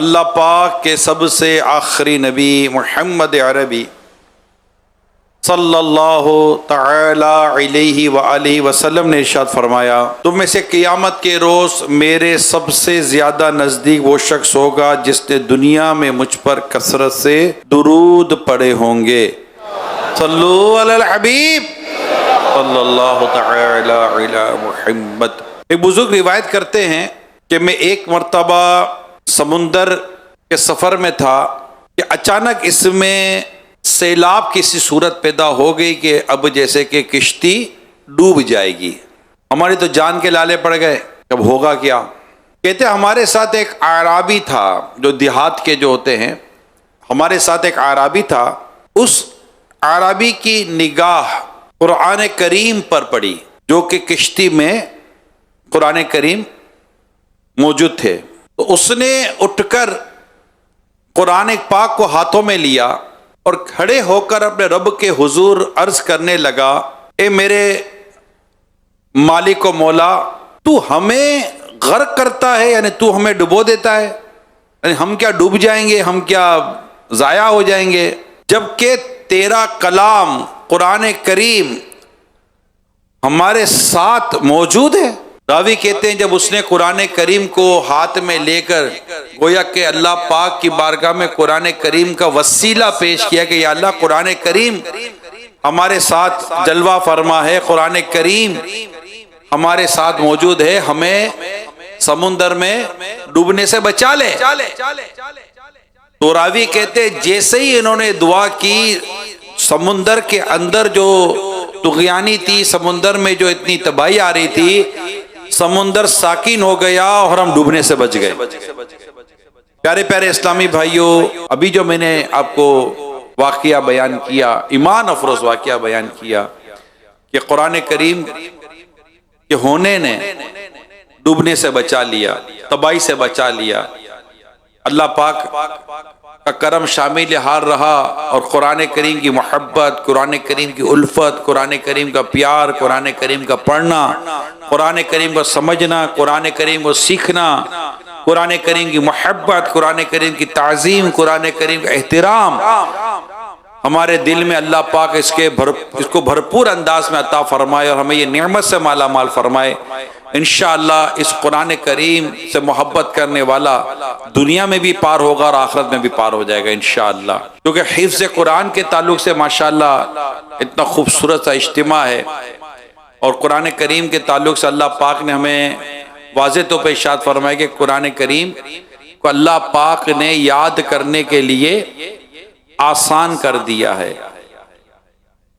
اللہ پاک کے سب سے آخری نبی محمد عربی صلی اللہ تعالی علیہ وآلہ وسلم نے ارشاد فرمایا، تم میں سے قیامت کے روز میرے سب سے زیادہ نزدیک وہ شخص ہوگا جس نے دنیا میں مجھ پر کثرت سے درود پڑھے ہوں گے۔ صلو علی الحبیب صلی اللہ تعالی علی محمد۔ ایک بزرگ روایت کرتے ہیں کہ میں ایک مرتبہ سمندر کے سفر میں تھا کہ اچانک اس میں سیلاب کی سی صورت پیدا ہو گئی کہ اب جیسے کہ کشتی ڈوب جائے گی۔ ہماری تو جان کے لالے پڑ گئے، اب ہوگا کیا؟ کہتے ہمارے ساتھ ایک اعرابی تھا، جو دیہات کے جو ہوتے ہیں، ہمارے ساتھ ایک اعرابی تھا۔ اس اعرابی کی نگاہ قرآن کریم پر پڑی، جو کہ کشتی میں قرآن کریم موجود تھے۔ تو اس نے اٹھ کر قرآن پاک کو ہاتھوں میں لیا اور کھڑے ہو کر اپنے رب کے حضور عرض کرنے لگا، اے میرے مالک و مولا، تو ہمیں غرق کرتا ہے، یعنی تو ہمیں ڈبو دیتا ہے، یعنی ہم کیا ڈوب جائیں گے، ہم کیا ضائع ہو جائیں گے، جبکہ تیرا کلام قرآن کریم ہمارے ساتھ موجود ہے۔ راوی کہتے ہیں جب اس نے قرآن کریم کو ہاتھ میں لے کر گویا کہ اللہ پاک کی بارگاہ میں قرآن کریم کا وسیلہ پیش کیا کہ یا اللہ قرآن کریم ہمارے ساتھ جلوہ فرما ہے، قرآن کریم ہمارے ساتھ موجود ہے، ہمیں سمندر میں ڈوبنے سے بچا لے۔ تو راوی کہتے جیسے ہی انہوں نے دعا کی، سمندر کے اندر جو طغیانی تھی، سمندر میں جو اتنی تباہی آ رہی تھی، سمندر ساکن ہو گیا اور ہم ڈوبنے سے بچ گئے۔ پیارے پیارے اسلامی بھائیوں، ابھی جو میں نے آپ کو واقعہ بیان کیا، ایمان افروز واقعہ بیان کیا کہ قرآن کریم کے ہونے نے ڈوبنے سے بچا لیا، تباہی سے بچا لیا۔ اللہ پاک کا کرم شامل حال رہا اور قرآن کریم کی محبت، قرآن کریم کی الفت، قرآن کریم کا پیار، قرآن کریم کا پڑھنا، قرآن کریم کو سمجھنا، قرآن کریم کو سیکھنا، قرآن کریم کی محبت، قرآن کریم کی تعظیم، قرآن کریم کا احترام ہمارے دل میں اللہ پاک اس کو بھرپور انداز میں عطا فرمائے اور ہمیں یہ نعمت سے مالا مال فرمائے۔ انشاءاللہ اس قرآن کریم سے محبت کرنے والا دنیا میں بھی پار ہوگا اور آخرت میں بھی پار ہو جائے گا انشاءاللہ، کیونکہ حفظ قرآن کے تعلق سے ماشاءاللہ اتنا خوبصورت سا اجتماع ہے، اور قرآن کریم کے تعلق سے اللہ پاک نے ہمیں واضح طور پہ ارشاد فرمایا کہ قرآن کریم کو اللہ پاک نے یاد کرنے کے لیے آسان کر دیا ہے۔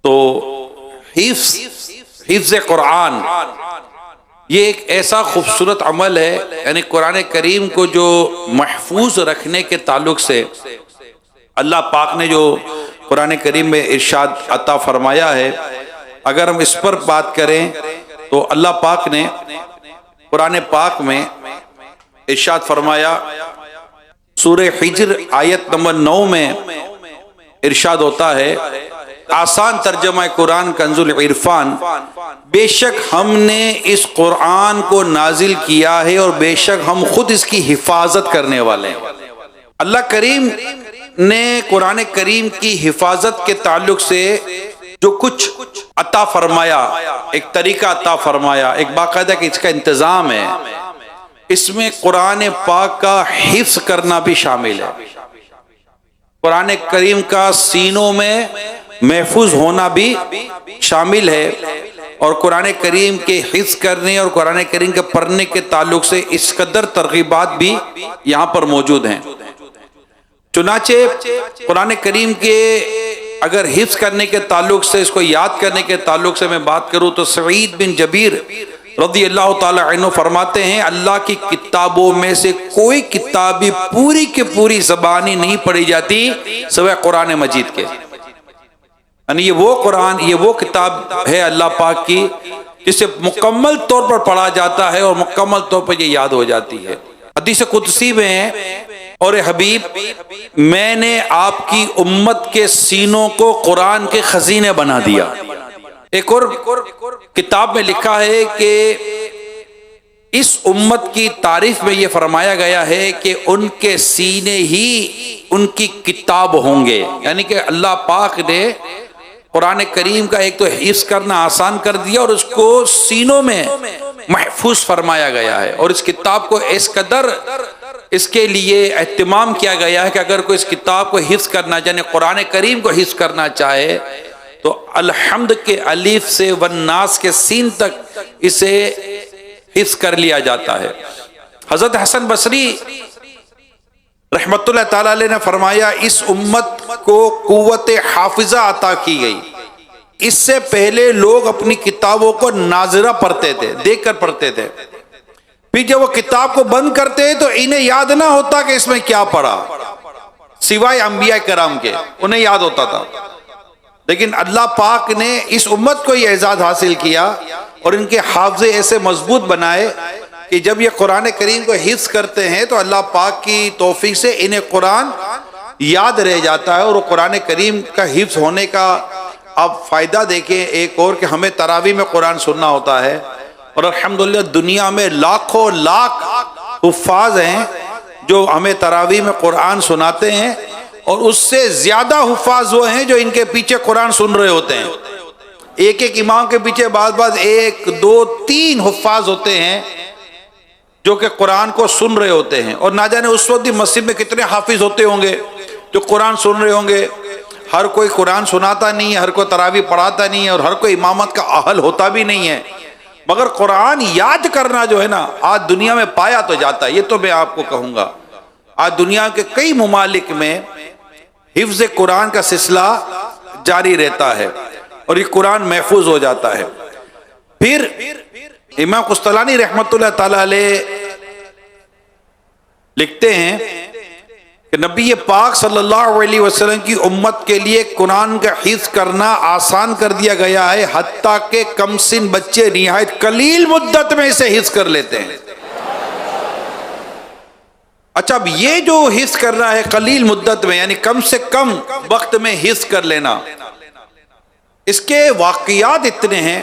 تو حفظ قرآن یہ ایک ایسا خوبصورت عمل ہے، یعنی قرآن کریم کو جو محفوظ رکھنے کے تعلق سے اللہ پاک نے جو قرآن کریم میں ارشاد عطا فرمایا ہے، اگر ہم اس پر بات کریں تو اللہ پاک نے قرآن پاک میں ارشاد فرمایا، سورہ حجر آیت نمبر 9 میں ارشاد ہوتا ہے، آسان ترجمہ قرآن کنز العرفان، بے شک ہم نے اس قرآن کو نازل کیا ہے اور بے شک ہم خود اس کی حفاظت کرنے والے ہیں۔ اللہ کریم نے قرآن کریم کی حفاظت کے تعلق سے جو کچھ عطا فرمایا، ایک طریقہ عطا فرمایا، ایک باقاعدہ کہ اس کا انتظام ہے، اس میں قرآن پاک کا حفظ کرنا بھی شامل ہے، قرآن کریم کا سینوں میں محفوظ ہونا بھی شامل ہے، اور قرآن کریم کے حفظ کرنے اور قرآن کریم کے پڑھنے کے تعلق سے اس قدر ترغیبات بھی یہاں پر موجود ہیں۔ چنانچہ قرآن کریم کے اگر حفظ کرنے کے تعلق سے، اس کو یاد کرنے کے تعلق سے میں بات کروں تو سعید بن جبیر رضی اللہ تعالی عنہ فرماتے ہیں، اللہ کی کتابوں میں سے کوئی کتاب بھی پوری کی پوری زبانی نہیں پڑھی جاتی سوائے قرآن مجید کے، یعنی یہ وہ قرآن، یہ وہ کتاب ہے اللہ پاک کی جسے مکمل طور پر پڑھا جاتا ہے اور مکمل طور پر یہ یاد ہو جاتی ہے۔ حدیث قدسی میں ہے، اور حبیب میں نے آپ کی امت کے سینوں کو قرآن کے خزینے بنا دیا۔ ایک اور کتاب میں لکھا ہے کہ اس امت کی تعریف میں یہ فرمایا گیا ہے کہ ان کے سینے ہی ان کی کتاب ہوں گے، یعنی کہ اللہ پاک نے قرآن کریم کا ایک تو حفظ کرنا آسان کر دیا اور اس کو سینوں میں محفوظ فرمایا گیا ہے، اور اس کتاب کو اس قدر اس کے لیے اہتمام کیا گیا ہے کہ اگر کوئی اس کتاب کو حفظ کرنا یعنی قرآن کریم کو حفظ کرنا چاہے تو الحمد کے الف سے والناس کے سین تک اسے حفظ کر لیا جاتا ہے۔ حضرت حسن بصری رحمت اللہ تعالی علیہ نے فرمایا اس امت کو قوت حافظہ عطا کی گئی، اس سے پہلے لوگ اپنی کتابوں کو ناظرہ پڑھتے تھے، دیکھ کر پڑھتے تھے، پھر جب وہ کتاب کو بند کرتے تو انہیں یاد نہ ہوتا کہ اس میں کیا پڑھا، سوائے انبیاء کرام کے انہیں یاد ہوتا تھا، لیکن اللہ پاک نے اس امت کو یہ اعزاز حاصل کیا اور ان کے حافظے ایسے مضبوط بنائے کہ جب یہ قرآن کریم کو حفظ کرتے ہیں تو اللہ پاک کی توفیق سے انہیں قرآن یاد رہ جاتا ہے، اور وہ قرآن کریم کا حفظ ہونے کا آپ فائدہ دیکھیں ایک اور کہ ہمیں تراویح میں قرآن سننا ہوتا ہے، اور الحمدللہ دنیا میں لاکھوں لاکھ حفاظ ہیں جو ہمیں تراویح میں قرآن سناتے ہیں، اور اس سے زیادہ حفاظ وہ ہیں جو ان کے پیچھے قرآن سن رہے ہوتے ہیں۔ ایک ایک امام کے پیچھے بعض ایک دو تین حفاظ ہوتے ہیں جو کہ قرآن کو سن رہے ہوتے ہیں، اور نہ جانے اس وقت مسجد میں کتنے حافظ ہوتے ہوں گے جو قرآن سن رہے ہوں گے۔ ہر کوئی قرآن سناتا نہیں ہے، ہر کوئی تراویح پڑھاتا نہیں ہے، اور ہر کوئی امامت کا اہل ہوتا بھی نہیں ہے، مگر قرآن یاد کرنا جو ہے نا آج دنیا میں پایا تو جاتا ہے۔ یہ تو میں آپ کو کہوں گا آج دنیا کے کئی ممالک میں حفظ قرآن کا سلسلہ جاری رہتا ہے اور یہ قرآن محفوظ ہو جاتا ہے۔ پھر امام قسطلانی رحمت اللہ تعالی علیہ لکھتے ہیں کہ نبی پاک صلی اللہ علیہ وسلم کی امت کے لیے قرآن کا حفظ کرنا آسان کر دیا گیا ہے، حتیٰ کہ کم سن بچے نہایت قلیل مدت میں اسے حفظ کر لیتے ہیں۔ اچھا، اب یہ جو حفظ کرنا ہے قلیل مدت میں یعنی کم سے کم وقت میں حفظ کر لینا، اس کے واقعات اتنے ہیں،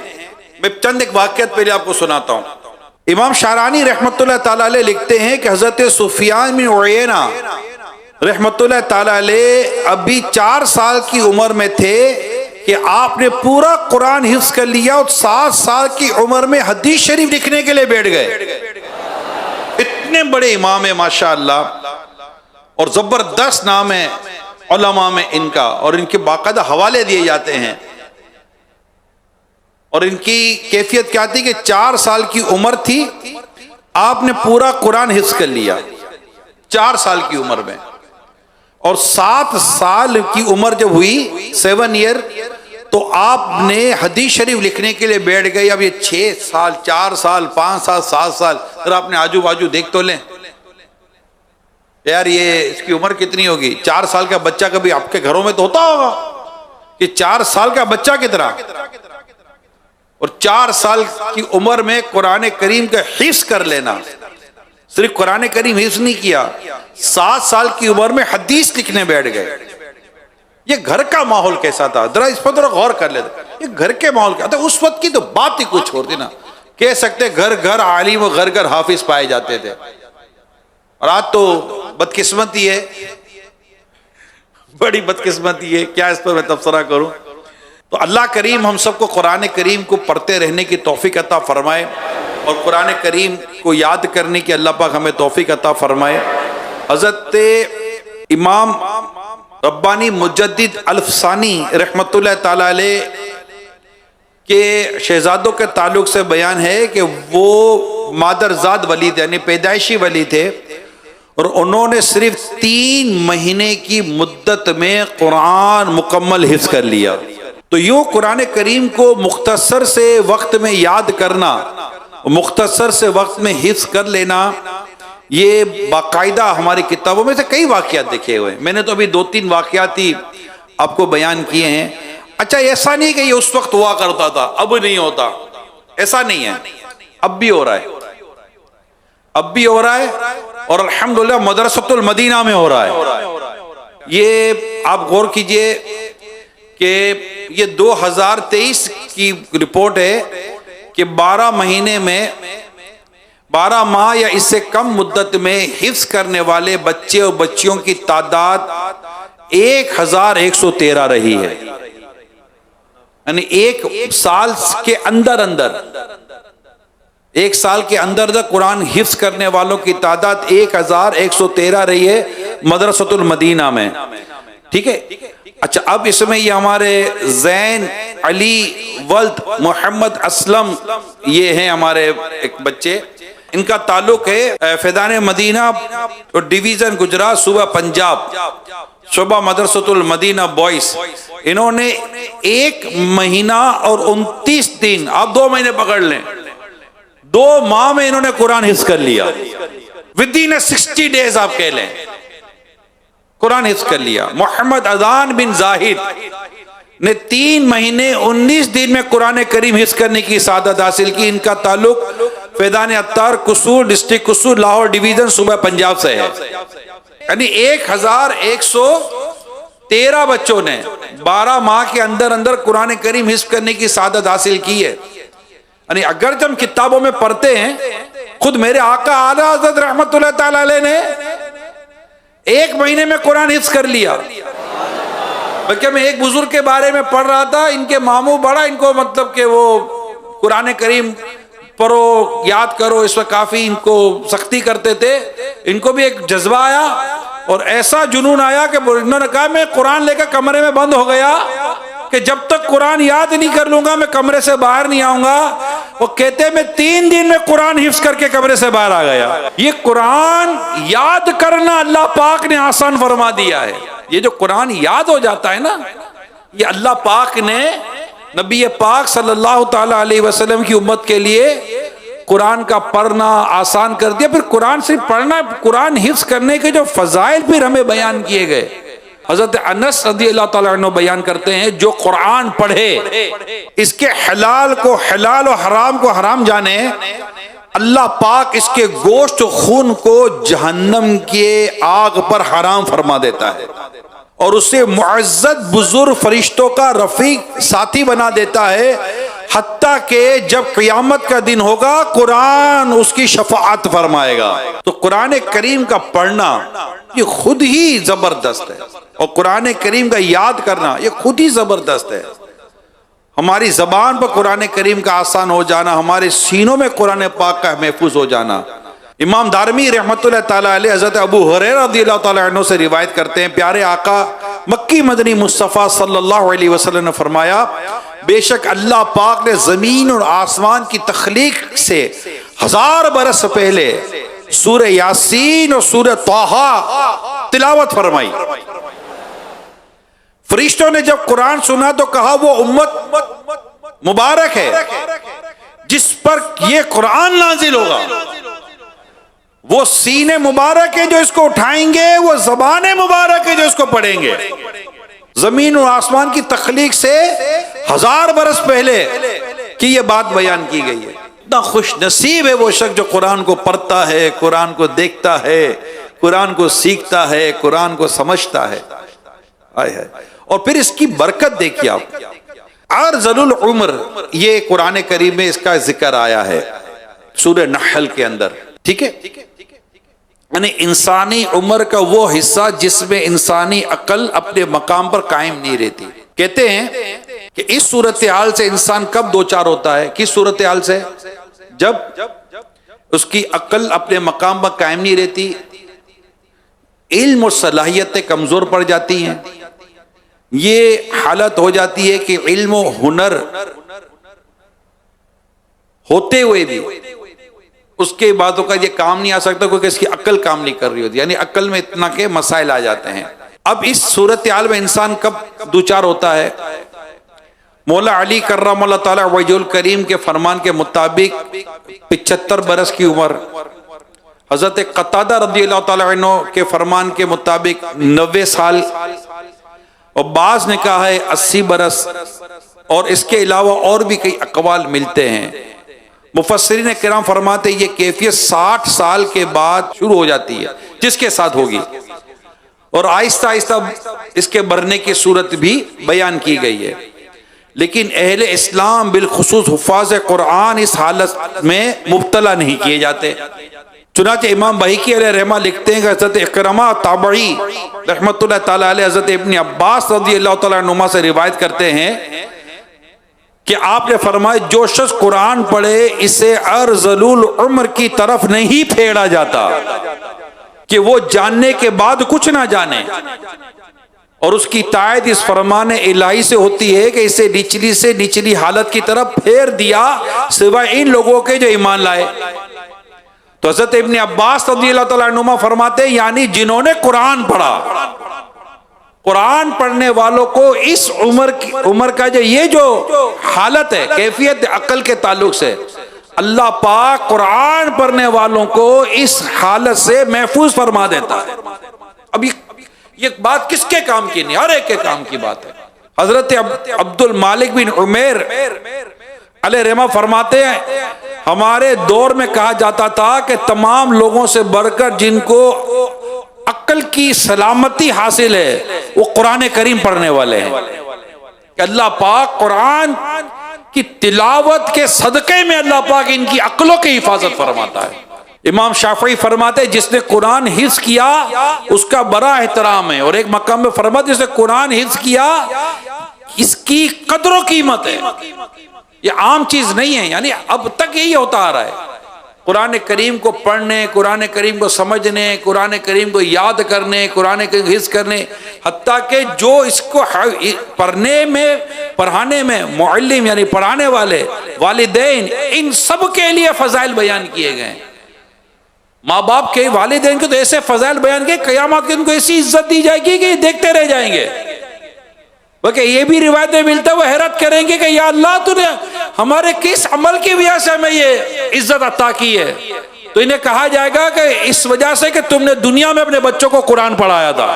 میں چند ایک واقعات پہلے آپ کو سناتا ہوں۔ امام شعرانی رحمت اللہ تعالی علیہ لکھتے ہیں کہ حضرت سفیان بن عیینہ رحمت اللہ تعالی علیہ ابھی 4 سال کی عمر میں تھے کہ آپ نے پورا قرآن حفظ کر لیا، اور 7 سال کی عمر میں حدیث شریف لکھنے کے لیے بیٹھ گئے۔ اتنے بڑے امام ہیں ماشاءاللہ، اور زبردست نام ہے علماء میں ان کا، اور ان کے باقاعدہ حوالے دیے جاتے ہیں، اور ان کی کیفیت کیا تھی کہ 4 سال کی عمر تھی، آپ نے پورا قرآن حفظ کر لیا 4 سال کی عمر میں، اور 7 سال کی عمر جب ہوئی 7 ایئر تو آپ نے حدیث شریف لکھنے کے لیے بیٹھ گئے۔ اب یہ 6 سال 4 سال 5 سال 7 سال اگر آپ نے آجو باجو دیکھ تو لیں یار، یہ اس کی عمر کتنی ہوگی؟ 4 سال کا بچہ کبھی آپ کے گھروں میں تو ہوتا ہوگا کہ 4 سال کا بچہ کتنا، اور 4 سال کی عمر میں قرآن کریم کا حفظ کر لینا، صرف قرآن کریم حفظ نہیں کیا، 7 سال کی عمر میں حدیث لکھنے بیٹھ گئے۔ یہ گھر کا ماحول کیسا تھا؟ ذرا اس پر ذرا غور کر لیتے، یہ گھر کے ماحول کیا تھا؟ اس وقت کی تو بات ہی کچھ اور تھی نا، کہہ سکتے گھر گھر عالم و گھر گھر حافظ پائے جاتے تھے، اور آج تو بدقسمتی ہے، بڑی بدقسمتی ہے، کیا اس پر میں تبصرہ کروں؟ تو اللہ کریم ہم سب کو قرآن کریم کو پڑھتے رہنے کی توفیق عطا فرمائے، اور قرآن کریم کو یاد کرنے کی اللہ پاک ہمیں توفیق عطا فرمائے۔ حضرت امام ربانی مجدد الفسانی رحمت اللہ تعالی علیہ کے شہزادوں کے تعلق سے بیان ہے کہ وہ مادرزاد ولی تھے، یعنی پیدائشی ولی تھے، اور انہوں نے صرف 3 مہینے کی مدت میں قرآن مکمل حفظ کر لیا۔ تو یوں قرآن کریم کو مختصر سے وقت میں یاد کرنا، مختصر سے وقت میں حفظ کر لینا، یہ باقاعدہ ہماری کتابوں میں سے کئی واقعات دیکھے ہوئے ہیں۔ میں نے تو ابھی 2-3 واقعات ہی آپ کو بیان کیے ہیں۔ اچھا، ایسا نہیں کہ یہ اس وقت ہوا کرتا تھا اب نہیں ہوتا، ایسا نہیں ہے، اب بھی ہو رہا ہے، اب بھی ہو رہا ہے، اور الحمدللہ مدرسۃ المدینہ میں ہو رہا ہے۔ یہ آپ غور کیجئے کہ یہ 2023 کی رپورٹ ہے کہ 12 مہینے میں 12 ماہ یا اس سے کم مدت میں حفظ کرنے والے بچے اور بچیوں کی تعداد 1113 رہی ہے، یعنی ایک سال کے اندر قرآن حفظ کرنے والوں کی تعداد 1113 رہی ہے مدرسۃ المدینہ میں، ٹھیک ہے۔ اچھا، اب اس میں یہ ہمارے زین علی ولد محمد اسلم، یہ ہیں ہمارے ایک بچے، ان کا تعلق ہے فیضان مدینہ ڈویژن گجرات صوبہ پنجاب، شعبہ مدرسۃ المدینہ بوائز۔ انہوں نے 1 مہینہ اور 29 دن، آپ 2 مہینے پکڑ لیں، 2 ماہ میں انہوں نے قرآن حفظ کر لیا، ودین 60 ڈیز آپ کہہ لیں، قرآن حفظ کر لیا۔ محمد اذان بن زاہد نے 3 مہینے 19 دن میں قرآن کریم حفظ کرنے کی سعادت حاصل کی۔ ان کا تعلق فیضان اتار قصور ڈسٹرکٹ قصور لاہور ڈویژن صوبہ پنجاب سے ہے، یعنی 1113 بچوں نے 12 ماہ کے اندر قرآن کریم حفظ کرنے کی سعادت حاصل کی ہے۔ یعنی اگر ہم کتابوں میں پڑھتے ہیں، خود میرے آقا اعلیٰ حضرت رحمت اللہ تعالی علیہ نے 1 مہینے میں قرآن حفظ کر لیا۔ بلکہ میں ایک بزرگ کے بارے میں پڑھ رہا تھا، ان کے ماموں بڑا ان کو مطلب کہ وہ قرآن کریم پڑھو، یاد کرو، اس میں کافی ان کو سختی کرتے تھے۔ ان کو بھی ایک جذبہ آیا اور ایسا جنون آیا کہ انہوں نے کہا میں قرآن لے کر کمرے میں بند ہو گیا کہ جب تک قرآن یاد نہیں کر لوں گا میں کمرے سے باہر نہیں آؤں گا۔ وہ کہتے میں 3 دن میں قرآن حفظ کر کے کمرے سے باہر آ گیا۔ یہ قرآن یاد کرنا اللہ پاک نے آسان فرما دیا ہے۔ یہ جو قرآن یاد ہو جاتا ہے نا، یہ اللہ پاک نے نبی پاک صلی اللہ تعالی علیہ وسلم کی امت کے لیے قرآن کا پڑھنا آسان کر دیا۔ پھر قرآن صرف پڑھنا، قرآن حفظ کرنے کے جو فضائل پھر ہمیں بیان کیے گئے، حضرت انس رضی اللہ تعالیٰ عنہ بیان کرتے ہیں جو قرآن پڑھے اس کے حلال کو حلال و حرام کو حرام جانے، اللہ پاک اس کے گوشت و خون کو جہنم کے آگ پر حرام فرما دیتا ہے اور اسے معزز بزرگ فرشتوں کا رفیق ساتھی بنا دیتا ہے، حتیٰ کہ جب قیامت کا دن ہوگا قرآن اس کی شفاعت فرمائے گا۔ تو قرآن کریم کا پڑھنا یہ خود ہی زبردست ہے، اور قرآن کریم کا یاد کرنا یہ خود ہی زبردست ہے۔ ہماری زبان پر قرآن کریم کا آسان ہو جانا، ہمارے سینوں میں قرآن پاک کا محفوظ ہو جانا۔ امام دارمی رحمت اللہ تعالیٰ علیہ حضرت ابو ہریرہ رضی اللہ تعالیٰ عنہ سے روایت کرتے ہیں، پیارے آقا مکی مدنی مصطفیٰ صلی اللہ علیہ وسلم نے فرمایا، بے شک اللہ پاک نے زمین اور آسمان کی تخلیق سے 1000 برس پہلے سورہ یاسین اور سورہ طٰہٰ تلاوت فرمائی۔ فرشتوں نے جب قرآن سنا تو کہا وہ امت مبارک ہے جس پر یہ قرآن نازل ہوگا، وہ سینے مبارک ہے جو اس کو اٹھائیں گے، وہ زبانیں مبارک ہے جو اس کو پڑھیں گے۔ زمین اور آسمان کی تخلیق سے 1000 برس پہلے کی یہ بات بیان کی گئی ہے۔ اتنا خوش نصیب ہے وہ شخص جو قرآن کو پڑھتا ہے، قرآن کو دیکھتا ہے، قرآن کو سیکھتا ہے، قرآن کو سمجھتا ہے۔ اور پھر اس کی برکت دیکھیے آپ، ارذل العمر، یہ قرآن کریم میں اس کا ذکر آیا ہے سورہ نحل کے اندر، ٹھیک ہے؟ یعنی انسانی عمر کا وہ حصہ جس میں انسانی عقل اپنے مقام پر قائم نہیں رہتی۔ کہتے ہیں کہ اس صورتحال سے انسان کب دوچار ہوتا ہے؟ کس صورتحال سے؟ جب اس کی عقل اپنے مقام پر قائم نہیں رہتی، علم اور صلاحیتیں کمزور پڑ جاتی ہیں، یہ حالت ہو جاتی ہے کہ علم و ہنر ہوتے ہوئے بھی اس کے باتوں کا یہ کام نہیں آ سکتا کیونکہ اس کی عقل کام نہیں کر رہی ہوتی، یعنی عقل میں اتنا کہ مسائل آ جاتے ہیں۔ اب اس صورتحال میں انسان کب دوچار ہوتا ہے؟ مولا علی کرم اللہ تعالیٰ وجہ الکریم کے فرمان کے مطابق 75 برس کی عمر، حضرت قتادہ رضی اللہ تعالیٰ عنہ کے فرمان کے مطابق 90 سال، اور بعض نے کہا ہے 80 برس، اور اس کے علاوہ اور بھی کئی اقوال ملتے ہیں۔ مفسرین کرام فرماتے یہ کیفیت 60 سال کے بعد شروع ہو جاتی ہے، جس کے ساتھ ہوگی، اور آہستہ آہستہ اس کے بڑھنے کی صورت بھی بیان کی گئی ہے۔ لیکن اہل اسلام بالخصوص حفاظ قرآن اس حالت میں مبتلا نہیں کیے جاتے۔ چنانچہ امام بہیقی علیہ رحمہ لکھتے ہیں کہ حضرت اکرمہ تابعی رحمت اللہ تعالیٰ علیہ حضرت ابن عباس رضی اللہ تعالیٰ عنہما سے روایت کرتے ہیں کہ آپ نے فرمایا جو شخص قرآن پڑھے اسے ارذل العمر کی طرف نہیں پھیرا جاتا کہ وہ جاننے کے بعد کچھ نہ جانے، اور اس کی تائید اس فرمان الہی سے ہوتی ہے کہ اسے نچلی سے نچلی حالت کی طرف پھیر دیا سوائے ان لوگوں کے جو ایمان لائے۔ تو حضرت ابن عباس رضی اللہ تعالیٰ عنہما فرماتے ہیں یعنی جنہوں نے قرآن پڑھا، قرآن پڑھنے والوں کو اس عمر کا یہ جو حالت ہے، کیفیت عقل کے تعلق سے، اللہ پاک قرآن پڑھنے والوں کو اس حالت سے محفوظ فرما دیتا ہے۔ اب یہ بات کس کے کام کی نہیں، ہر ایک کے کام کی بات ہے۔ حضرت عبد المالک بن عمیر علیہ رحمہ فرماتے ہیں ہمارے دور میں کہا جاتا تھا کہ تمام لوگوں سے بڑھ کر جن کو عقل کی سلامتی حاصل ہے وہ قرآن کریم پڑھنے والے ہیں، کہ اللہ پاک قرآن کی تلاوت کے صدقے میں اللہ پاک ان کی عقلوں کی حفاظت فرماتا ہے۔ امام شافعی فرماتے جس نے قرآن حفظ کیا اس کا بڑا احترام ہے، اور ایک مقام میں فرماتے جس نے قرآن حفظ کیا اس کی قدر و قیمت ہے، یہ عام چیز نہیں ہے۔ یعنی اب تک یہی ہوتا آ رہا ہے، قرآن کریم کو پڑھنے، قرآن کریم کو سمجھنے، قرآن کریم کو یاد کرنے، قرآن کریم کو حفظ کرنے، حتیٰ کہ جو اس کو پڑھنے میں پڑھانے میں معلم یعنی پڑھانے والے والدین، ان سب کے لیے فضائل بیان کیے گئے ہیں۔ ماں باپ کے والدین کو تو ایسے فضائل بیان کیے قیامت کے ان کو ایسی عزت دی جائے گی کہ یہ دیکھتے رہ جائیں گے، بلکہ یہ بھی روایت میں ملتا ہے وہ حیرت کریں گے کہ یا اللہ تو نے ہمارے کس عمل کی وجہ سے ہمیں یہ عزت عطا کی ہے، تو انہیں کہا جائے گا کہ اس وجہ سے کہ تم نے دنیا میں اپنے بچوں کو قرآن پڑھایا تھا۔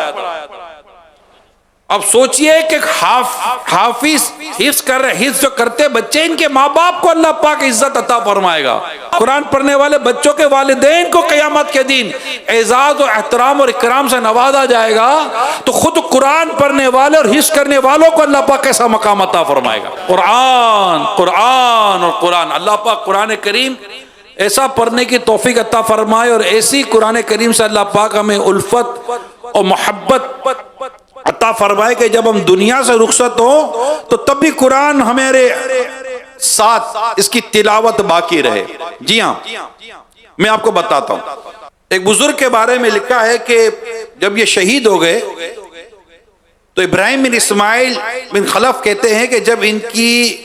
اب سوچئے کہ حافظ حفظ کر رہے، حفظ جو کرتے بچے، ان کے ماں باپ کو اللہ پاک عزت عطا فرمائے گا، قرآن پڑھنے والے بچوں کے والدین کو قیامت کے دن اعزاز و احترام اور اکرام سے نوازا جائے گا، تو خود قرآن پڑھنے والے اور حفظ کرنے والوں کو اللہ پاک کیسا مقام عطا فرمائے گا۔ قرآن قرآن اور قرآن، اللہ پاک قرآن کریم ایسا پڑھنے کی توفیق عطا فرمائے، اور ایسی قرآن کریم سے اللہ پاک ہمیں الفت اور محبت عطا فرمائے کہ جب ہم دنیا سے رخصت ہوں تو تب بھی قرآن ہمارے ساتھ اس کی تلاوت باقی رہے۔ جی ہاں، میں آپ کو بتاتا ہوں، ایک بزرگ کے بارے میں لکھا ہے کہ جب یہ شہید ہو گئے تو ابراہیم بن اسماعیل بن خلف کہتے ہیں کہ جب ان کی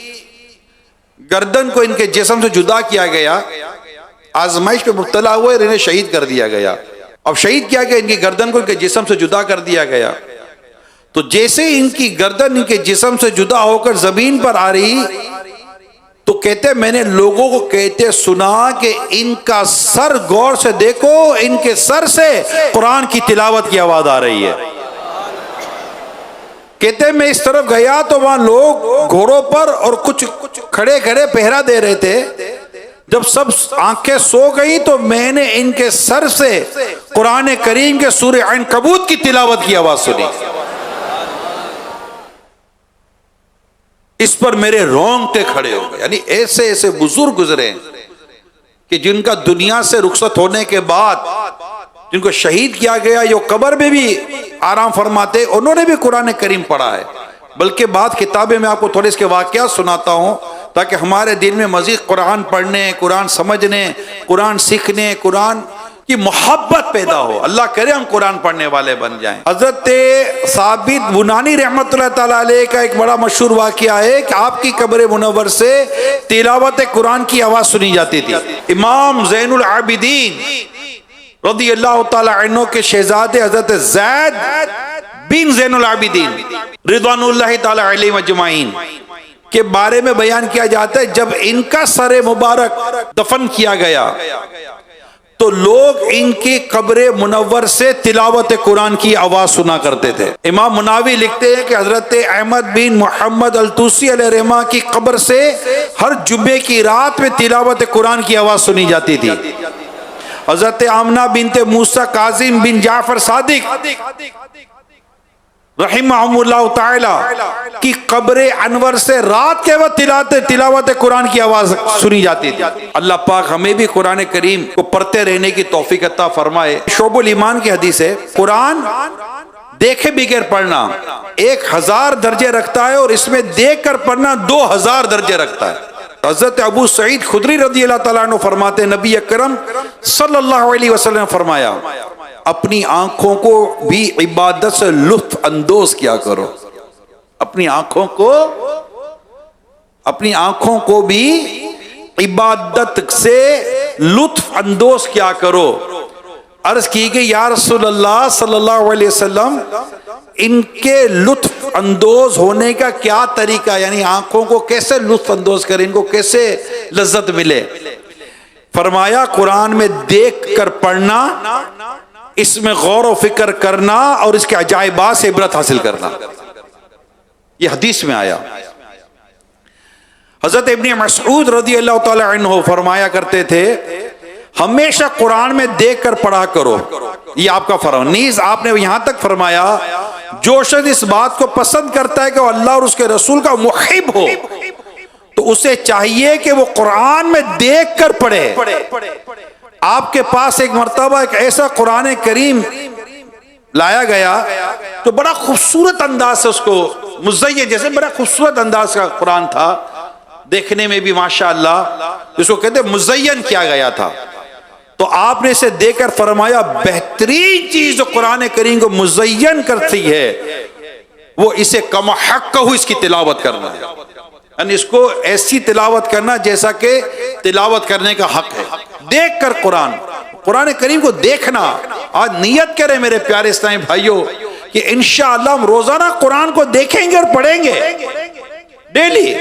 گردن کو ان کے جسم سے جدا کیا گیا، آزمائش پہ مبتلا ہوئے اور انہیں شہید کر دیا گیا۔ اب شہید کیا گیا، ان کی گردن کو ان کے جسم سے جدا کر دیا گیا، تو جیسے ان کی گردن ان کے جسم سے جدا ہو کر زمین پر آ رہی تو کہتے میں نے لوگوں کو کہتے سنا کہ ان کا سر غور سے دیکھو، ان کے سر سے قرآن کی تلاوت کی آواز آ رہی ہے۔ کہتے میں اس طرف گیا تو وہاں لوگ گھوڑوں پر اور کچھ کھڑے کھڑے پہرا دے رہے تھے، جب سب آنکھیں سو گئی تو میں نے ان کے سر سے قرآن کریم کے سورہ عنکبوت کی تلاوت کی آواز سنی، اس پر میرے رونگٹے کھڑے ہو گئے۔ یعنی ایسے ایسے بزرگ گزرے کہ جن کا دنیا سے رخصت ہونے کے بعد جن کو شہید کیا گیا، یہ قبر میں بھی آرام فرماتے، انہوں نے بھی قرآن کریم پڑھا ہے۔ بلکہ بعض کتابیں میں آپ کو تھوڑے اس کے واقعات سناتا ہوں تاکہ ہمارے دل میں مزید قرآن پڑھنے، قرآن سمجھنے، قرآن سیکھنے، قرآن کی محبت پیدا ہو۔ اللہ کرے ہم قرآن پڑھنے والے بن جائیں۔ حضرت ثابت بنانی رحمت اللہ تعالیٰ علیہ کا ایک بڑا مشہور واقعہ ہے کہ آپ کی قبر منور سے تلاوت قرآن کی آواز سنی جاتی تھی۔ امام زین العابدین رضی اللہ تعالیٰ عنہ کے شہزادے حضرت زید بن زین العابدین رضوان اللہ تعالیٰ علیہ مجمعین کے بارے میں بیان کیا جاتا ہے، جب ان کا سر مبارک دفن کیا گیا تو لوگ ان کی قبر منور سے تلاوت قرآن کی آواز سنا کرتے تھے۔ امام مناوی لکھتے ہیں کہ حضرت احمد بن محمد الطوسی علیہ رحمہ کی قبر سے ہر جمعے کی رات میں تلاوت قرآن کی آواز سنی جاتی تھی۔ حضرت آمنہ بنت موسیٰ کاظم بن جعفر صادق رحمہم اللہ تعالی کی قبر انور سے رات کے وقت تلاوت قرآن کی آواز سنی جاتی تھی۔ اللہ پاک ہمیں بھی قرآن کریم کو پڑھتے رہنے کی توفیق عطا فرمائے۔ شعب الایمان کی حدیث ہے، قرآن دیکھے بغیر پڑھنا 1000 درجے رکھتا ہے، اور اس میں دیکھ کر پڑھنا 2000 درجے رکھتا ہے۔ حضرت ابو سعید خدری رضی اللہ تعالیٰ عنہ فرماتے ہیں، نبی اکرم صلی اللہ علیہ وسلم نے فرمایا، اپنی آنکھوں کو بھی عبادت سے لطف اندوز کیا کرو۔ اپنی آنکھوں کو بھی عبادت سے لطف اندوز کیا کرو۔ عرض کی کہ یا رسول اللہ صلی اللہ علیہ وسلم، ان کے لطف اندوز ہونے کا کیا طریقہ، یعنی آنکھوں کو کیسے لطف اندوز کریں، ان کو کیسے لذت ملے؟ فرمایا قرآن میں دیکھ کر پڑھنا، اس میں غور و فکر کرنا، اور اس کے عجائبات سے عبرت حاصل کرنا۔ یہ حدیث میں آیا۔ حضرت ابن مسعود رضی اللہ تعالی عنہ فرمایا کرتے تھے، ہمیشہ قرآن میں دیکھ کر پڑھا کرو، یہ آپ کا فرمان۔ نیز آپ نے یہاں تک فرمایا، جو شخص اس بات کو پسند کرتا ہے کہ وہ اللہ اور اس کے رسول کا محب ہو، تو اسے چاہیے کہ وہ قرآن میں دیکھ کر پڑھے۔ آپ کے پاس ایک مرتبہ ایک ایسا قرآن کریم لایا گیا جو بڑا خوبصورت انداز سے اس کو مزین، جیسے بڑا خوبصورت انداز کا قرآن تھا، دیکھنے میں بھی ماشاءاللہ اس کو کہتے مزین کیا گیا تھا۔ تو آپ نے اسے دیکھ کر فرمایا، بہترین چیز جو قرآن کریم کو مزین کرتی ہے وہ اسے کما حق ہو اس کی تلاوت کرنا ہے، یعنی اس کو ایسی تلاوت کرنا جیسا کہ تلاوت کرنے کا حق ہے۔ دیکھ کر قرآن کریم کو دیکھنا۔ آج نیت کریں میرے پیارے اسلامی بھائیوں کہ انشاءاللہ ہم روزانہ قرآن کو دیکھیں گے اور پڑھیں گے، ڈیلی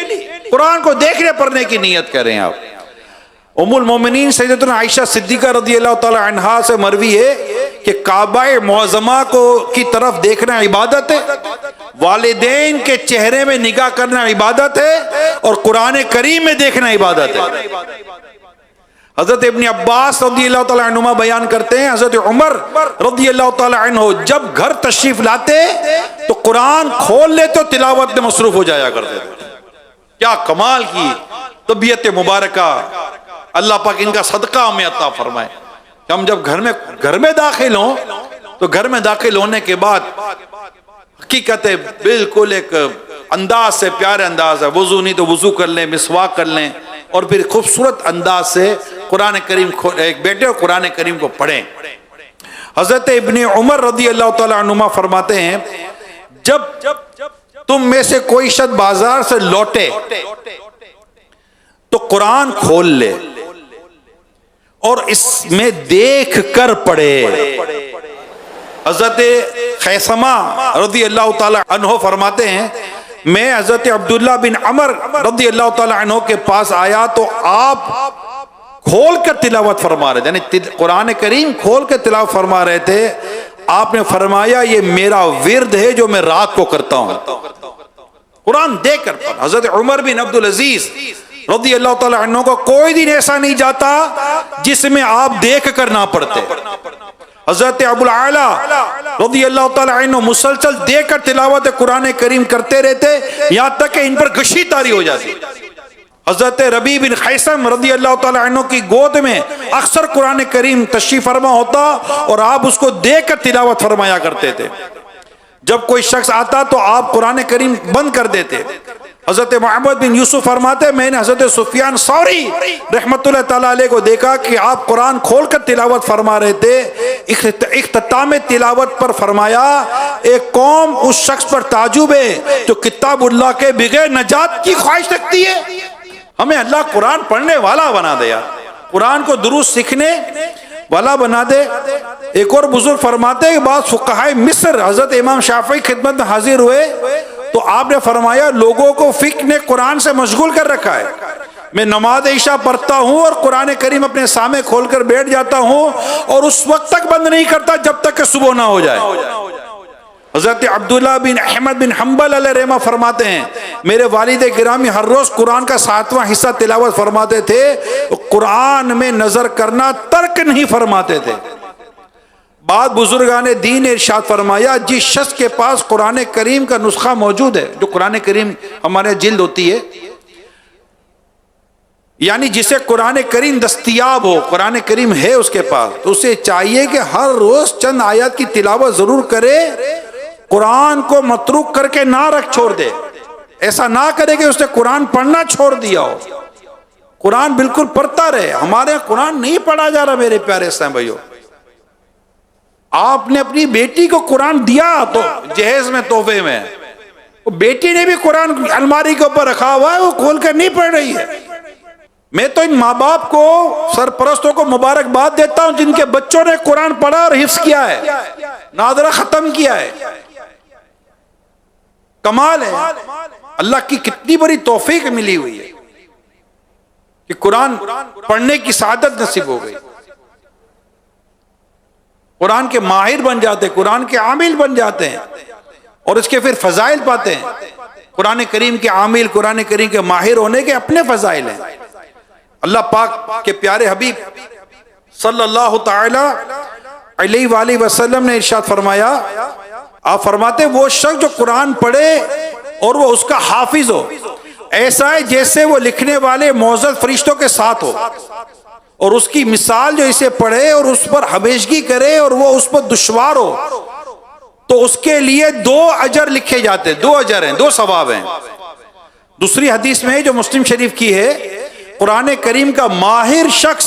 قرآن کو دیکھنے پڑھنے کی نیت کریں آپ۔ ام المومنین سیدتنا عائشہ صدیقہ رضی اللہ تعالی عنہا سے مروی ہے کہ کعبہ معظمہ کی طرف دیکھنا عبادت ہے، والدین کے چہرے میں نگاہ کرنا عبادت ہے، اور قرآن کریم میں دیکھنا عبادت ہے۔ حضرت ابن عباس رضی اللہ تعالی عنہما بیان کرتے ہیں، حضرت عمر رضی اللہ تعالی عنہ جب گھر تشریف لاتے تو قرآن کھول لیتے، تلاوت میں مصروف ہو جایا کرتے تھے۔ کیا کمال کی طبیعت مبارکہ، اللہ پاک ان کا صدقہ ہمیں عطا فرمائے کہ ہم جب گھر میں داخل ہوں تو گھر میں داخل ہونے کے بعد حقیقت ہے بالکل ایک انداز سے، پیارے انداز ہے، وضو نہیں تو وضو کر لیں، مسواک کر لیں، اور پھر خوبصورت انداز سے قرآن کریم ایک بیٹے اور قرآن کریم کو پڑھیں۔ حضرت ابن عمر رضی اللہ تعالی عنہما فرماتے ہیں، جب تم میں سے کوئی شخص بازار سے لوٹے تو قرآن کھول لے اور اس میں دیکھ کر پڑھے۔ حضرت خیثمہ رضی اللہ تعالی عنہ فرماتے ہیں، میں حضرت عبداللہ بن عمر رضی اللہ تعالی عنہ کے پاس آیا تو آپ کھول کر تلاوت فرما رہے تھے، یعنی قرآن کریم کھول کر تلاوت فرما رہے تھے۔ آپ نے فرمایا، یہ میرا ورد ہے جو میں رات کو کرتا ہوں، قرآن دیکھ کر پڑھ۔ حضرت عمر بن عبدالعزیز رضی اللہ تعالی عنہ کا کوئی دن ایسا نہیں جاتا جس میں آپ دیکھ کر نہ پڑھتے۔ حضرت ابو العالیٰ رضی اللہ تعالی عنہ مسلسل دیکھ کر تلاوت قرآن کریم کرتے رہتے، یہاں تک کہ ان پر غشی طاری ہو جاتی۔ حضرت ربیع بن خیثم رضی اللہ تعالی عنہ کی گود میں اکثر قرآن کریم تشریف فرما ہوتا اور آپ اس کو دیکھ کر تلاوت فرمایا کرتے تھے۔ جب کوئی شخص آتا تو آپ قرآن کریم بند کر دیتے۔ حضرت محمد بن یوسف فرماتے، میں نے حضرت سفیان ثوری رحمت اللہ تعالیٰ علیہ کو دیکھا کہ آپ قرآن کھول کر تلاوت فرما رہے تھے۔ اختتام تلاوت پر فرمایا، ایک قوم اس شخص پر تعجب ہے جو کتاب اللہ کے بغیر نجات کی خواہش رکھتی ہے۔ ہمیں اللہ قرآن پڑھنے والا بنا دے، قرآن کو درست سیکھنے والا بنا دے۔ ایک اور بزرگ فرماتے کہ بعض فقہائے مصر حضرت امام شافعی خدمت میں حاضر ہوئے تو آپ نے فرمایا، لوگوں کو فقہ نے قرآن سے مشغول کر رکھا ہے، میں نماز عشاء پڑھتا ہوں اور قرآن کریم اپنے سامنے کھول کر بیٹھ جاتا ہوں اور اس وقت تک بند نہیں کرتا جب تک کہ صبح نہ ہو جائے۔ حضرت عبداللہ بن احمد بن حنبل علیہ رحمہ فرماتے ہیں، میرے والد گرامی ہر روز قرآن کا 7واں حصہ تلاوت فرماتے تھے، قرآن میں نظر کرنا ترک نہیں فرماتے تھے۔ بعد بزرگان دین نے ارشاد فرمایا جس شخص کے پاس قرآن کریم کا نسخہ موجود ہے، جو قرآن کریم ہمارے جلد ہوتی ہے، یعنی جسے قرآن کریم دستیاب ہو، قرآن کریم ہے اس کے پاس، تو اسے چاہیے کہ ہر روز چند آیات کی تلاوت ضرور کرے، قرآن کو متروک کر کے نہ چھوڑ دے۔ ایسا نہ کرے کہ اس نے قرآن پڑھنا چھوڑ دیا ہو، قرآن بالکل پڑھتا رہے۔ ہمارے قرآن نہیں پڑھا جا رہا میرے پیارے اسلام بھائیو۔ آپ نے اپنی بیٹی کو قرآن دیا تو جہیز میں، تحفے میں، بیٹی نے بھی قرآن الماری کے اوپر رکھا ہوا ہے، وہ کھول کر نہیں پڑھ رہی ہے۔ میں تو ان ماں باپ کو، سرپرستوں کو مبارکباد دیتا ہوں جن کے بچوں نے قرآن پڑھا اور حفظ کیا ہے، ناظرہ ختم کیا ہے۔ کمال ہے، اللہ کی کتنی بڑی توفیق ملی ہوئی ہے کہ قرآن پڑھنے کی سعادت نصیب ہو گئی۔ قرآن کے ماہر بن جاتے، قرآن کے عامل بن جاتے ہیں، اور اس کے پھر فضائل پاتے ہیں۔ قرآن کریم کے عامل، قرآن کریم کے ماہر ہونے کے اپنے فضائل ہیں۔ اللہ پاک کے پیارے حبیب صلی اللہ تعالی علیہ وآلہ وسلم نے ارشاد فرمایا، آپ فرماتے وہ شخص جو قرآن پڑھے اور وہ اس کا حافظ ہو، ایسا ہے جیسے وہ لکھنے والے معزز فرشتوں کے ساتھ ہو، اور اس کی مثال جو اسے پڑھے اور اس پر ہمیشگی کرے اور وہ اس پر دشوار ہو، تو اس کے لیے 2 اجر لکھے جاتے، 2 اجر ہیں، 2 ثواب ہیں۔ دوسری حدیث میں جو مسلم شریف کی ہے، قرآن کریم کا ماہر شخص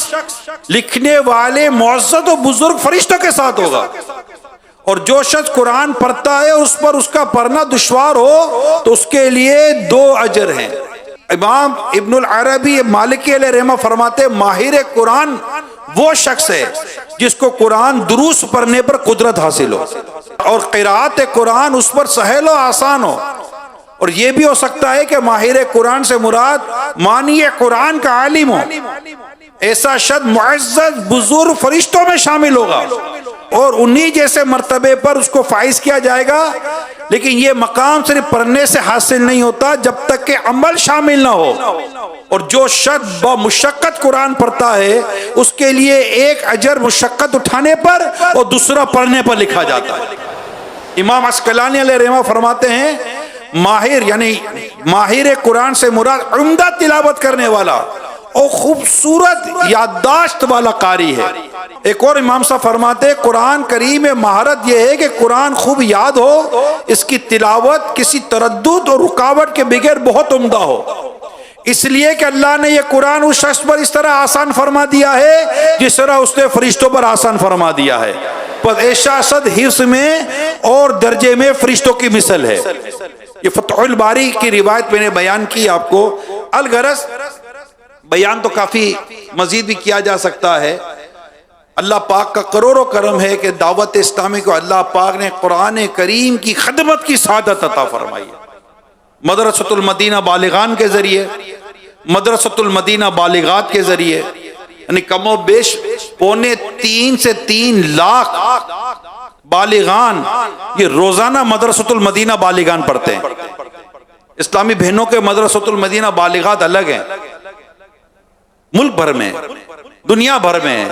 لکھنے والے معزز و بزرگ فرشتوں کے ساتھ ہوگا، اور جو شخص قرآن پڑھتا ہے اس پر اس کا پڑھنا دشوار ہو تو اس کے لیے 2 اجر ہیں۔ امام ابن العربی مالکی علیہ رحمہ فرماتے ماہر قرآن وہ شخص ہے جس کو قرآن دروس پڑھنے پر قدرت حاصل ہو اور قراءت قرآن اس پر سہل و آسان ہو، اور یہ بھی ہو سکتا ہے کہ ماہر قرآن سے مراد معنی قرآن کا عالم ہو۔ ایسا شخص معزز بزرگ فرشتوں میں شامل ہوگا اور انہی جیسے مرتبے پر اس کو فائز کیا جائے گا، لیکن یہ مقام صرف پڑھنے سے حاصل نہیں ہوتا جب تک کہ عمل شامل نہ ہو، اور جو شخص بمشقت قرآن پڑھتا ہے اس کے لیے 1 اجر مشقت اٹھانے پر اور دوسرا پڑھنے پر لکھا جاتا ہے۔ امام عسقلانی علیہ رحمہ فرماتے ہیں ماہر یعنی ماہر قرآن سے مراد عمدہ تلاوت کرنے والا اور خوبصورت یادداشت والا قاری ہے۔ ایک اور امام صاحب فرماتے ہیں قرآن کریم میں مہارت یہ ہے کہ قرآن خوب یاد ہو، اس کی تلاوت کسی تردد اور رکاوٹ کے بغیر بہت عمدہ ہو، اس لیے کہ اللہ نے یہ قرآن اس شخص پر اس طرح آسان فرما دیا ہے جس طرح اس نے فرشتوں پر آسان فرما دیا ہے۔ پس ایسا صد حفظ میں اور درجے میں فرشتوں کی مثل ہے۔ یہ فتح الباری کی روایت میں نے بیان کی آپ کو۔ الغرض بیان تو کافی مزید بھی کیا جا سکتا ہے۔ اللہ پاک کا کروڑوں کرم ہے کہ دعوت اسلامی کو اللہ پاک نے قرآن کریم کی خدمت کی سعادت عطا فرمائی ہے۔ مدرسۃ المدینہ بالغان کے ذریعے، مدرسۃ المدینہ بالغات کے ذریعے، یعنی کم و بیش 2.25 سے 3 لاکھ بالغان یہ روزانہ مدرسۃ المدینہ بالغان پڑھتے ہیں۔ اسلامی بہنوں کے مدرسۃ المدینہ بالغات الگ ہیں، ملک بھر میں، دنیا بھر میں،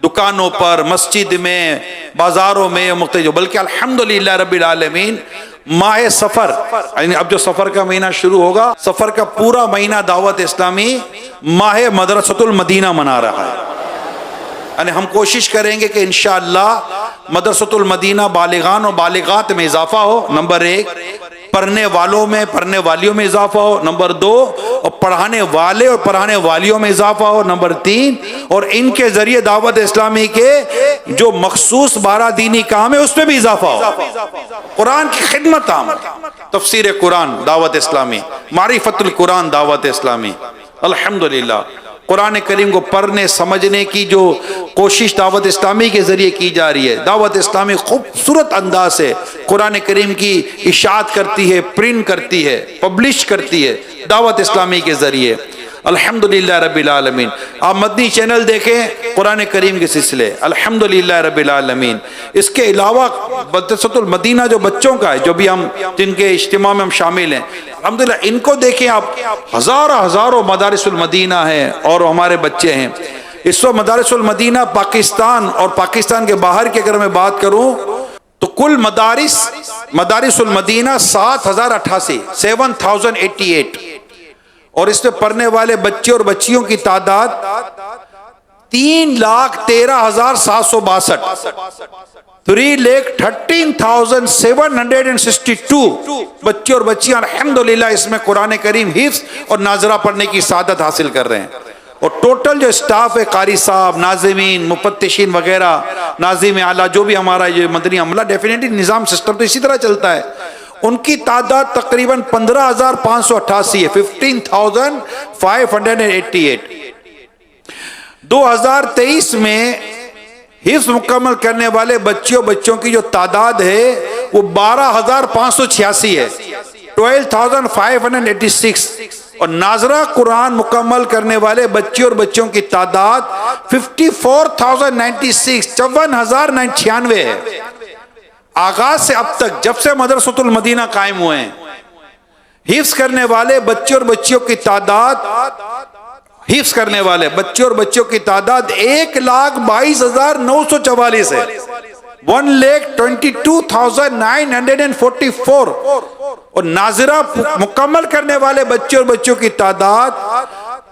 دکانوں پر، مسجد میں، بازاروں میں مختلف، بلکہ الحمدللہ رب العالمین ماہ سفر یعنی اب جو سفر کا مہینہ شروع ہوگا، سفر کا پورا مہینہ دعوت اسلامی ماہ مدرسۃ المدینہ منا رہا ہے۔ یعنی ہم کوشش کریں گے کہ انشاءاللہ مدرسۃ المدینہ بالغان اور بالغات میں اضافہ ہو، نمبر 1، پڑھنے والوں میں پڑھنے والیوں میں اضافہ ہو، نمبر 2، اور پڑھانے والے اور پڑھانے والیوں میں اضافہ ہو، نمبر 3، اور ان کے ذریعے دعوت اسلامی کے جو مخصوص 12 دینی کام ہے اس میں بھی اضافہ ہو۔ قرآن کی خدمت عام، تفسیر قرآن دعوت اسلامی، معرفت القرآن دعوت اسلامی، الحمدللہ قرآن کریم کو پڑھنے سمجھنے کی جو کوشش دعوت اسلامی کے ذریعے کی جا رہی ہے۔ دعوت اسلامی خوبصورت انداز سے قرآن کریم کی اشاعت کرتی ہے، پرنٹ کرتی ہے، پبلش کرتی ہے دعوت اسلامی کے ذریعے، الحمدللہ رب العالمین۔ آپ مدنی چینل دیکھیں قرآن کریم کے سلسلے، الحمدللہ رب العالمین۔ اس کے علاوہ مدرسۃ المدینہ جو بچوں کا ہے، جو بھی ہم جن کے اجتماع میں ہم شامل ہیں، الحمدللہ ان کو دیکھیں آپ، ہزاروں مدارس المدینہ ہیں اور ہمارے بچے ہیں۔ اس وقت مدارس المدینہ پاکستان اور پاکستان کے باہر کی اگر میں بات کروں تو کل مدارس المدینہ 7088 7088، اور اس میں پڑھنے والے بچے اور بچیوں کی تعداد 3,13,762، 3,13,762 بچے اور بچیاں الحمدللہ اس میں قرآن کریم حفظ اور ناظرہ پڑھنے کی سعادت حاصل کر رہے ہیں۔ اور ٹوٹل جو اسٹاف ہے، قاری صاحب، ناظمین، مفتشین وغیرہ، ناظم اعلیٰ، جو بھی ہمارا یہ مدنی عملہ، ڈیفینیٹلی نظام سسٹم تو اسی طرح چلتا ہے، ان کی تعداد تقریباً 15,588 ہے، 15,588۔ 2023 میں حفظ مکمل کرنے والے بچوں کی جو تعداد ہے وہ 12,586 ہے، 12,586، اور ناظرہ قرآن مکمل کرنے والے بچے اور بچوں کی تعداد 54,096، 54,096 ہے۔ آغاز سے اب تک جب سے مدرسۃ المدینہ قائم ہوئے ہیں، حفظ کرنے والے بچے اور بچیوں کی تعداد 1,22,944 ہے، 1,22,944، اور ناظرہ مکمل کرنے والے بچے اور بچوں کی تعداد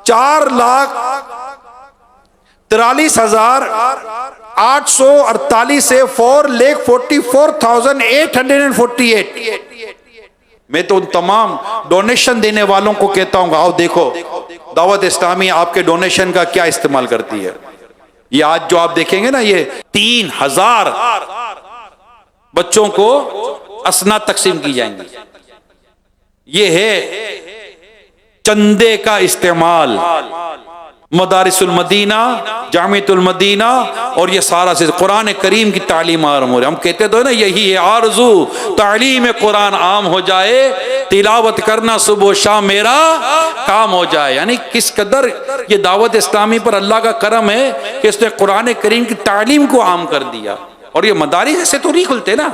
4,43,848 ہے، 4,44,848۔ میں تو ان تمام ڈونیشن دینے والوں کو کہتا ہوں، آؤ دیکھو دعوت اسلامی آپ کے ڈونیشن کا کیا استعمال کرتی ہے۔ یہ آج جو آپ دیکھیں گے نا، یہ 3,000 بچوں کو اسناد تقسیم کی جائیں گی، یہ ہے چندے کا استعمال۔ مدارس المدینہ، جامعۃ المدینہ اور یہ سارا سے قرآن کریم کی تعلیم عام ہو رہی ہے۔ ہم کہتے تو نا، یہی ہے آرزو، تعلیم قرآن عام ہو جائے، تلاوت کرنا صبح و شام میرا کام ہو جائے۔ یعنی کس قدر یہ دعوت اسلامی پر اللہ کا کرم ہے کہ اس نے قرآن کریم کی تعلیم کو عام کر دیا۔ اور یہ مدارس ایسے تو نہیں کھلتے نا،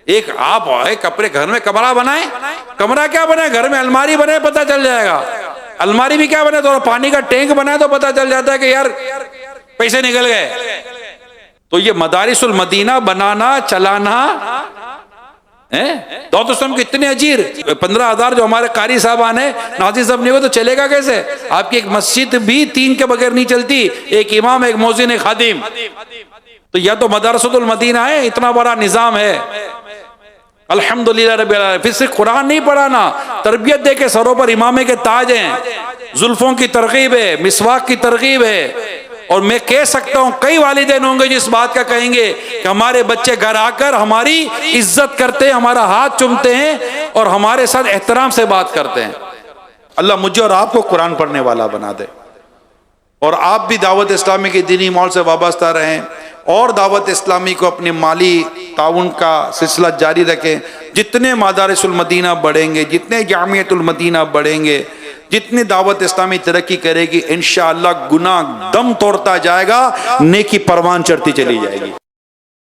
ایک آپ اپنے گھر میں کمرہ بنائیں، کمرہ کیا بنائے، گھر میں الماری بنائے، پتہ چل جائے گا۔ الماری بھی کیا بنا، تو پانی کا ٹینک بنا تو پتہ چل جاتا ہے کہ یار پیسے نکل گئے۔ تو یہ مدارس المدینہ بنانا، چلانا، دعوت اسلام کے اتنے اجیر، 15,000 جو ہمارے قاری صاحبان ہیں، ناظر صاحب نہیں ہو تو چلے گا کیسے؟ آپ کی ایک مسجد بھی 3 کے بغیر نہیں چلتی، ایک امام، ایک مؤذن، ایک خادم۔ تو یا تو مدارسۃ المدینہ ہے، اتنا بڑا نظام ہے، الحمدللہ رب العالمین۔ پھر صرف قرآن نہیں پڑھانا، تربیت دے کے سروں پر امامے کے تاج ہیں، زلفوں کی ترغیب ہے، مسواک کی ترغیب ہے۔ اور میں کہہ سکتا ہوں کئی والدین ہوں گے جو اس بات کا کہیں گے کہ ہمارے بچے گھر آ کر ہماری عزت کرتے ہیں، ہمارا ہاتھ چومتے ہیں اور ہمارے ساتھ احترام سے بات کرتے ہیں۔ اللہ مجھے اور آپ کو قرآن پڑھنے والا بنا دے، اور آپ بھی دعوت اسلامی کے دینی ماحول سے وابستہ رہیں، اور دعوت اسلامی کو اپنے مالی تعاون کا سلسلہ جاری رکھیں۔ جتنے مدارس المدینہ بڑھیں گے، جتنے جامعۃ المدینہ بڑھیں گے، جتنی دعوت اسلامی ترقی کرے گی، انشاءاللہ گناہ دم توڑتا جائے گا، نیکی پروان چڑھتی چلی جائے گی۔